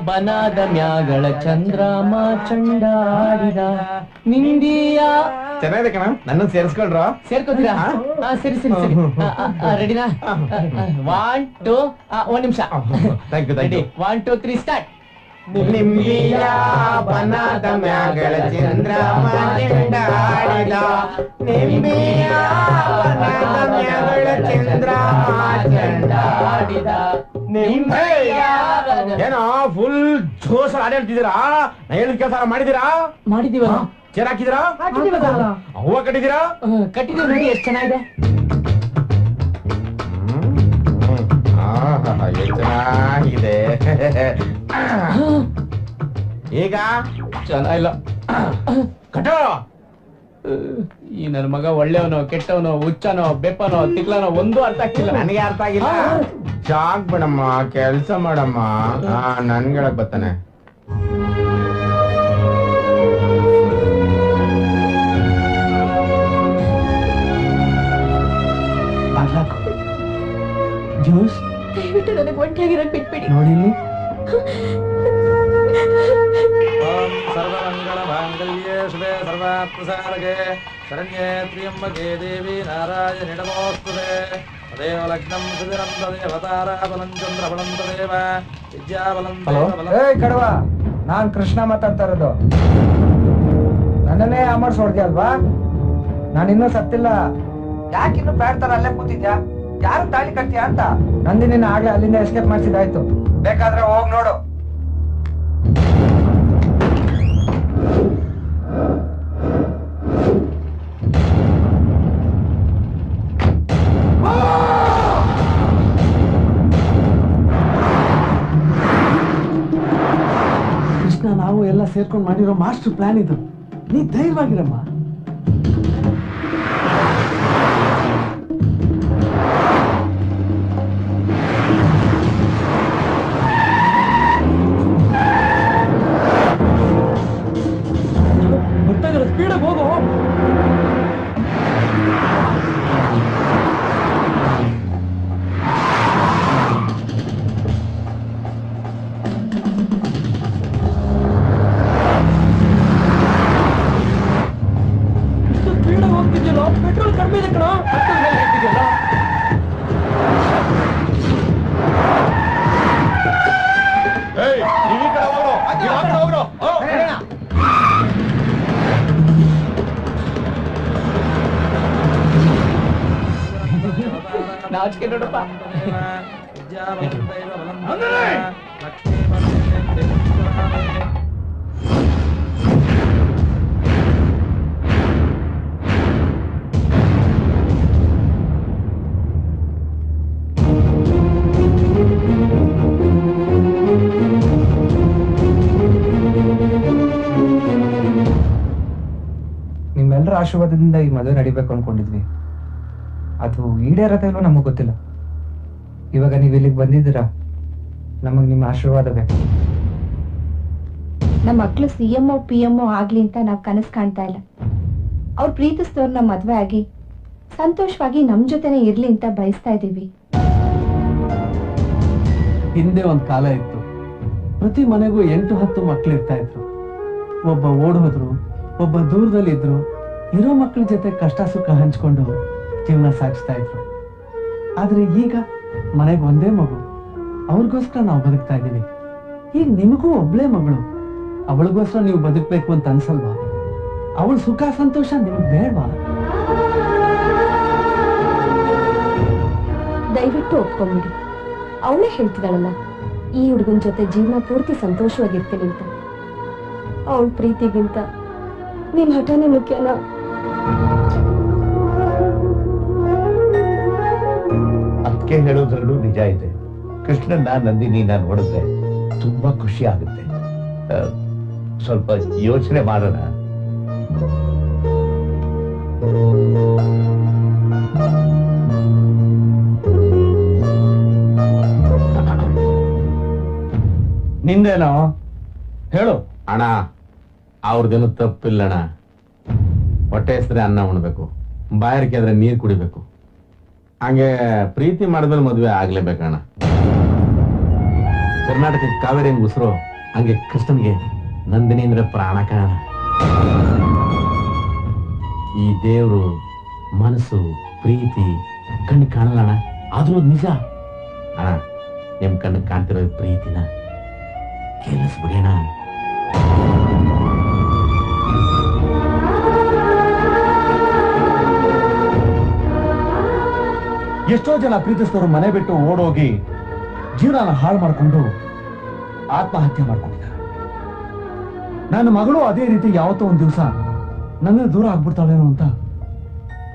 ಬನದ ಮ್ಯಾಗಳ ಚಂದ್ರಮ ಚಂಡಾಡಿದ ನಿಂದಿಯ. ಚೆನ್ನಾಗಿದೆ ಕಣ, ನನ್ನ ಸೇರಿಸ್ಕೊಳ್ರ. ಸೇರ್ಕೋತೀರಾ? ಸರಿ ಸರಿ ಸರಿ. ರೆಡಿನಾ? 1 2 1 ನಿಮಿಷ. Thank you. 1 2 3 ಸ್ಟಾರ್ಟ್. ನಿಂದಿಯ ಬನದ ಮ್ಯಾಗಳ ಚಂದ್ರಮ ಚಂಡಾಡಿದ ನಿಂಬಿಯ ಬನದ ಮ್ಯಾಗಳ ಚಂದ್ರಮ ಚಂಡಾಡಿದ ನಿಂಬೆಯ. ಏನೋ ಫುಲ್ ಜೋಶ ಆಡಾಡ್ತಿದ್ದೀರಾ? ಹೇಳಿದ ಕೆಲಸ ಮಾಡಿದೀರಾ? ಮಾಡಿದೀವಲ್ಲ. ಚೇರ್ ಹಾಕಿದಿರಾ? ಹೂವ ಕಟ್ಟಿದೀರಾ? ಕಟ್ಟಿದೀವಿ ನೋಡಿ, ಎಷ್ಟು ಚೆನ್ನಾಗಿದೆ. ಚೆನ್ನಾಗಿದೆ. ಈಗ ಚೆನ್ನಾಗಿಲ್ಲ. ಕಟೋ. ಈ ನನ್ ಮಗ ಒಳ್ಳೆಯವನೋ ಕೆಟ್ಟವನೋ ಹುಚ್ಚನೋ ಬೆಪ್ಪನೋ ತಿಕ್ಲನೋ ಒಂದು ಅರ್ಥ ಆಗ್ತಿಲ್ಲ. ನನಗೆ ಅರ್ಥ ಆಗಿಲ್ಲ. ಶಾಕ್ ಬಿಡಮ್ಮ, ಕೆಲ್ಸ ಮಾಡಮ್ಮ. ನನ್ಗೆಳಕ್ ಬರ್ತಾನೆ. ಜ್ಯೂಸ್ ದಯವಿಟ್ಟು ನನಗೆ ಒಂಟಿಯಾಗಿರೋದು ಬಿಟ್ಬಿಡಿ. ನೋಡಿ ಇಲ್ಲಿ. ಸರ್ವಮಂಗಳ ಮಾಂಗಲ್ಯೇ ಶುಭೆ ಸರ್ವಾರ್ಥಸಾಧಕೆ ಶರಣ್ಯೇ ತ್ರ್ಯಂಬಕೆ ದೇವಿ ನಾರಾಯಣಿ ನಮೋಸ್ತುತೆ. ತದೇವ ಲಗ್ನಂ ಸುದಿರಂ ತದೇವ ತಾರಾಬಲಂ ಚಂದ್ರಬಲಂ ತದೇವ ವಿದ್ಯಾಬಲಂ ಏಯ್ ಕಡವ, ನಾನ್ ಕೃಷ್ಣ ಮಾತಾಡ್ತಾ ಇರೋದು. ನನ್ನನ್ನೇ ಅಮರ್ಸ್ ಹೊಡ್ದೆ ಅಲ್ವಾ? ನಾನಿನ್ನೂ ಸತ್ತಿಲ್ಲ. ಯಾಕಿನ್ನು ಬೇಡ್ತಾರ ಅಲ್ಲೇ ಕೂತಿದ್ಯಾ? ಯಾರು ತಾಳಿ ಕಟ್ತೀಯಾ ಅಂತ ನಂದಿನಿನ ಆಗ್ಲೇ ಅಲ್ಲಿಂದ ಎಸ್ಕೇಪ್ ಮಾಡಿಸಿದಾಯ್ತು. ಬೇಕಾದ್ರೆ ಹೋಗ್ ನೋಡು. ಕೃಷ್ಣ, ನಾವು ಎಲ್ಲ ಸೇರ್ಕೊಂಡು ಮಾಡಿರೋ ಮಾಸ್ಟರ್ ಪ್ಲಾನ್ ಇದು. ನೀ ಧೈರ್ಯವಾಗಿರಮ್ಮ. ಸ್ಪೀಡಾಗಿ ಹೋಗು. ಸ್ಪೀಡಾಗಿ ಹೋಗ್ತಿದ್ಯಲ್ಲ, ಪೆಟ್ರೋಲ್ ಕಡಿಮೆ ಇದೆ ಕಣ. ನಾಚಿಕೆ ನೋಡಪ್ಪ. ವಿದ್ಯಾಬಲಂ ದೈವಬಲಂ ಲಕ್ಷ್ಮೀ ನಿಮ್ಮೆಲ್ಲರ ಆಶೀರ್ವಾದದಿಂದ ಈ ಮದುವೆ ನಡಿಬೇಕು ಅನ್ಕೊಂಡಿದ್ವಿ. ಅದು ಈಡೇರತ್ತೆ ಇಲ್ವೋ ನಮಗ್ ಗೊತ್ತಿಲ್ಲ. ಇವಾಗ ನೀವ್ ಇಲ್ಲಿಗೆ ಬಂದಿದ್ದೀರಾ, ನಮಗ್ ನಿಮ್ಮ ಆಶೀರ್ವಾದ ಬೇಕು. ನಮ್ಮ ಮಕ್ಳು CMO PMO ಆಗ್ಲಿ ಅಂತ ನಾವ್ ಕನಸು ಕಾಣ್ತಾ ಇಲ್ಲ. ಅವ್ರ ಪ್ರೀತಿಸಿದವ್ರನ್ನ ಮದ್ವೆ ಆಗಿ ಸಂತೋಷವಾಗಿ ನಮ್ ಜೊತೆನೆ ಇರ್ಲಿ ಅಂತ ಬಯಸ್ತಾ ಇದೀವಿ. ಹಿಂದೆ ಒಂದ್ ಕಾಲ ಇತ್ತು, ಪ್ರತಿ ಮನೆಗೂ 8-10 ಮಕ್ಳು ಇರ್ತಾ ಇದ್ರು. ಒಬ್ಬ ಓಡ್ ಹೋದ್ರು, ಒಬ್ಬ ದೂರದಲ್ಲಿ ಇದ್ರು. ಇರೋ ಮಕ್ಳ ಜೊತೆ ಕಷ್ಟ ಸುಖ ಹಂಚ್ಕೊಂಡು ಜೀವನ ಸಾಗಿಸ್ತಾ ಇದ್ರು. ಆದ್ರೆ ಈಗ ಮನೆಗೆ ಒಂದೇ ಮಗು, ಅವ್ರಿಗೋಸ್ಕರ ನಾವು ಬದುಕ್ತಾ ಇದ್ದೀವಿ. ಈಗ ನಿಮಗೂ ಒಬ್ಳೇ ಮಗಳು, ಅವಳಿಗೋಸ್ಕರ ನೀವು ಬದುಕ್ಬೇಕು ಅಂತ ಅನ್ಸಲ್ವಾ? ಅವಳ ಸುಖ ಸಂತೋಷ ನಿಮಗ್ ಬೇಡವಾ? ದಯವಿಟ್ಟು ಒಪ್ಕೊಂಡ್ಬಿಡಿ. ಅವಳೇ ಹೇಳ್ತಿದ್ದಾಳಲ್ಲ, ಈ ಹುಡುಗನ ಜೊತೆ ಜೀವನ ಪೂರ್ತಿ ಸಂತೋಷವಾಗಿರ್ತೀನಿ ಅಂತ. ಅವಳ ಪ್ರೀತಿಗಿಂತ ನಿನ್ ಹಠನೇ ಮುಖ್ಯನಾ? ಅದಕ್ಕೆ ಹೇಳೋದ್ರಲ್ಲೂ ನಿಜ ಇದೆ. ಕೃಷ್ಣನ್ನ ನಂದಿನಿನ ನೋಡಿದ್ರೆ ತುಂಬಾ ಖುಷಿ ಆಗುತ್ತೆ. ಸ್ವಲ್ಪ ಯೋಚನೆ ಮಾಡೋಣ. ನಿಂದೇನೋ ಹೇಳು. ಅಣ್ಣ, ಅವ್ರದ್ದೇನು ತಪ್ಪಿಲ್ಲಣ್ಣ. ಹೊಟ್ಟೆ ಹೆಸರೇ ಅನ್ನ ಉಣ್ಬೇಕು, ಬಾಯಾರಿಕೆ ಆದ್ರೆ ನೀರು ಕುಡಿಬೇಕು. ಹಂಗೆ ಪ್ರೀತಿ ಮಾಡಿದ್ಮೇಲೆ ಮದುವೆ ಆಗ್ಲೇಬೇಕಣ್ಣ. ಕರ್ನಾಟಕಕ್ಕೆ ಕಾವೇರಿ ಹೆಂಗ್ ಉಸಿರು ಹಂಗೆ ಕೃಷ್ಣನ್ಗೆ ನಂದಿನಿ ಅಂದ್ರೆ ಪ್ರಾಣ ಕಾಣ. ಈ ದೇವ್ರು ಮನಸ್ಸು ಪ್ರೀತಿ ಕಣ್ಣು ಕಾಣಲ್ಲ ಅಣ್ಣ, ಆದ್ರೂ ಅದ್ ನಿಜ ಅಣ್ಣ. ನಿಮ್ ಕಣ್ಣು ಕಾಣ್ತಿರೋ ಪ್ರೀತಿನ ಕೇಳಿಸ್ಬಿಡಿ ಅಣ್ಣ. ಎಷ್ಟೋ ಜನ ಪ್ರೀತಿಸಿದವರು ಮನೆ ಬಿಟ್ಟು ಓಡೋಗಿ ಜೀವನ ಹಾಳು ಮಾಡಿಕೊಂಡು ಆತ್ಮಹತ್ಯೆ ಮಾಡ್ಕೊಂಡಿದ್ದಾರೆ. ನನ್ನ ಮಗಳು ಅದೇ ರೀತಿ ಯಾವತ್ತೋ ಒಂದ್ ದಿವಸ ನನ್ನ ದೂರ ಆಗ್ಬಿಡ್ತಾಳೇನೋ ಅಂತ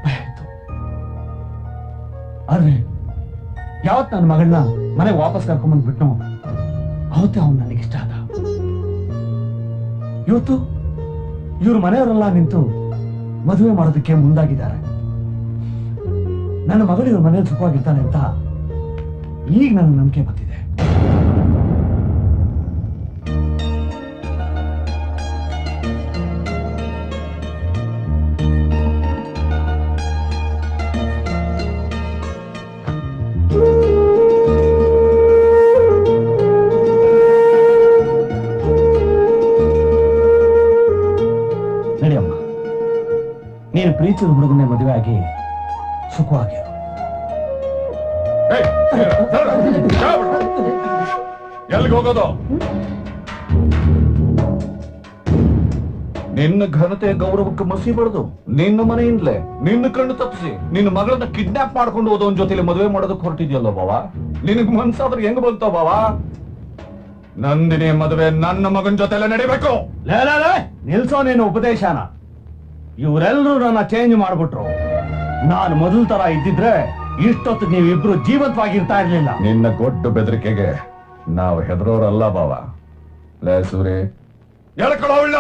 ಭಯ ಆಯ್ತು. ಆದ್ರೆ ಯಾವತ್ ನನ್ನ ಮಗಳನ್ನ ಮನೆಗೆ ವಾಪಸ್ ಕರ್ಕೊಂಡ್ಬಂದ್ ಬಿಟ್ಟು ಅವತ್ತೇ ಅವನು ನನಗಿಷ್ಟ ಆದ. ಇವತ್ತು ಇವ್ರ ಮನೆಯವರೆಲ್ಲ ನಿಂತು ಮದುವೆ ಮಾಡೋದಕ್ಕೆ ಮುಂದಾಗಿದ್ದಾರೆ. ನನ್ನ ಮಗಳು ಇವ್ರ ಮನೇಲಿ ಸುಖವಾಗಿರ್ತಾನೆ ಅಂತ ಈಗ ನನ್ನ ನಂಬಿಕೆ ಬಂದಿದೆ. ನಡಿಯಮ್ಮ, ನೀನು ಪ್ರೀತಿಸಿದ ಹುಡುಗನೇ ಮದುವೆ ಆಗಿ ಸುಖವಾಗಿರು. ಎಲ್ಲಿಗೆ ಹೋಗೋದು? ನಿನ್ನ ಘನತೆ ಗೌರವಕ್ಕೆ ಮಸಿ ಬಡ್ದು ನಿನ್ನ ಮನೆಯಿಂದಲೇ ನಿನ್ನ ಕಣ್ಣು ತಪ್ಪಿಸಿ ನಿನ್ನ ಮಗಳನ್ನ ಕಿಡ್ನಾಪ್ ಮಾಡ್ಕೊಂಡು ಹೋದವನ್ ಜೊತೆಲಿ ಮದುವೆ ಮಾಡೋದಕ್ಕೆ ಹೊರಟಿದ್ಯಲ್ಲೋ ಬಾವ. ನಿನಗ್ ಮನ್ಸಾದ್ರೆ ಹೆಂಗ್ ಬಂತೋ ಬಾವ? ನಂದಿನಿ ಮದುವೆ ನನ್ನ ಮಗನ ಜೊತೆಲೆ ನಡಿಬೇಕು. ನಿಲ್ಸೋ ನೀನು ಉಪದೇಶನ. ಇವರೆಲ್ಲರೂ ನನ್ನ ಚೇಂಜ್ ಮಾಡ್ಬಿಟ್ರು. ನಾನು ಮೊದಲ ತರ ಇದ್ದಿದ್ರೆ ಇಷ್ಟೊತ್ತು ನೀವಿಬ್ರು ಜೀವಂತವಾಗಿರ್ತಾ ಇರ್ಲಿಲ್ಲ. ನಿನ್ನ ಗೊಡ್ಡು ಬೆದರಿಕೆಗೆ ನಾವು ಹೆದರೋರಲ್ಲ ಬಾವ. ಲೇ ಸೂರಿ, ಎಳ್ಕೊಳ್ಳೋಲ್ಲ.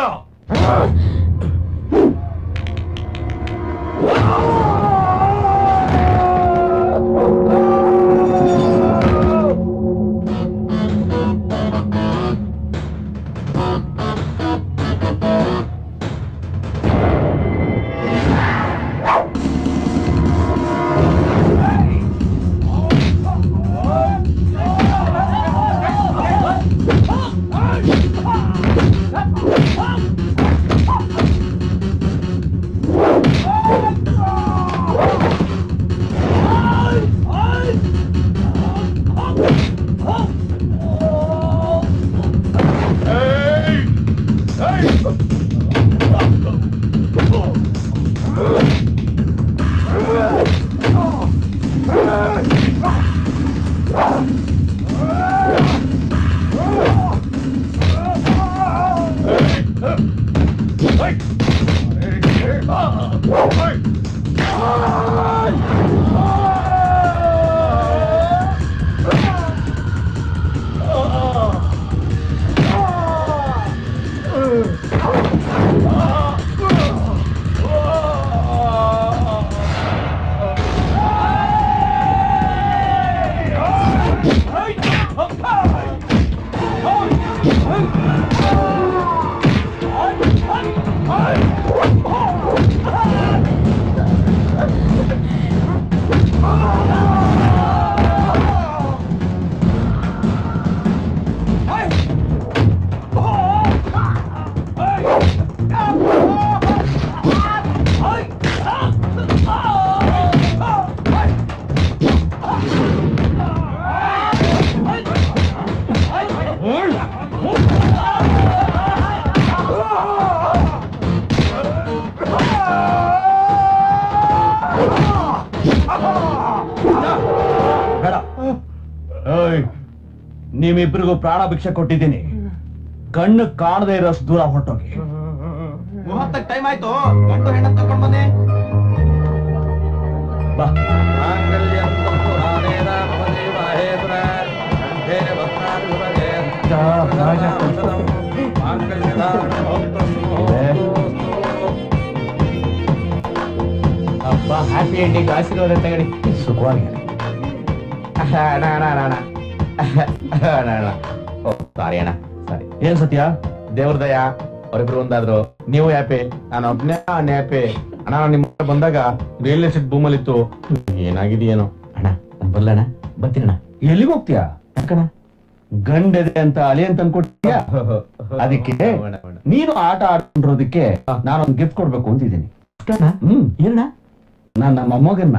ನಿಮ್ಮಿಬ್ರಿಗೂ ಪ್ರಾಣ ಭಿಕ್ಷೆ ಕೊಟ್ಟಿದ್ದೀನಿ. ಕಣ್ಣು ಕಾಣದೇ ಇರೋಷ್ಟು ದೂರ ಹೊರಟೋಗಿ. ಮುಹೂರ್ತಕ್ಕೆ ಟೈಮ್ ಆಯ್ತು. ಗಂಡು ಹೆಣ್ಣ ತಗೊಂಡ್ ಬನ್ನಿ. ಬಾ. ಅಪ್ಪ ಹ್ಯಾಪಿ ಎಂಡಿಂಗ್ ಆಶೀರ್ವಾದ ತಗಡಿ. ಸುಖವಾಗಿ ಸಾರಿ ಅಣ್ಣ, ಸಾರಿ. ಏನ್ ಸತ್ಯ? ದೇವ್ರ ದಯ, ಅವರಿಬ್ರು ಒಂದಾದ್ರು. ನೀವು ಹ್ಯಾಪಿ, ನಾನು ಒಬ್ನೇ ಹ್ಯಾಪಿ. ಅಣ್ಣ ನಾನು ನಿಮ್ಮ ಬಂದಾಗ ರಿಯಲ್ ಎಸ್ಟೇಟ್ ಭೂಮಲ್ಲಿ ಇತ್ತು. ಏನಾಗಿದೆಯೇನೋ ಅಣ್ಣ. ನಾನು ಬರ್ಲಣ್ಣ, ಬರ್ತೀನಣ್ಣ. ಎಲ್ಲಿಗೆ ಹೋಗ್ತೀಯಾ? ಯಾಕಣ್ಣ? ಗಂಡದೆ ಅಂತ ಅಳಿ ಅಂತ ಅನ್ಕೊಟ್ಟಿದ್ಯಾ ಅದಕ್ಕೆ ನೀನು ಆಟ ಆಡ್ಕೊಂಡಿರೋದಕ್ಕೆ ನಾನೊಂದು ಗಿಫ್ಟ್ ಕೊಡ್ಬೇಕು ಅಂತಿದ್ದೀನಿ. ಏನಣ್ಣ? ನಾನು ನಮ್ಮ ಮೊಮ್ಮಗನ್ನ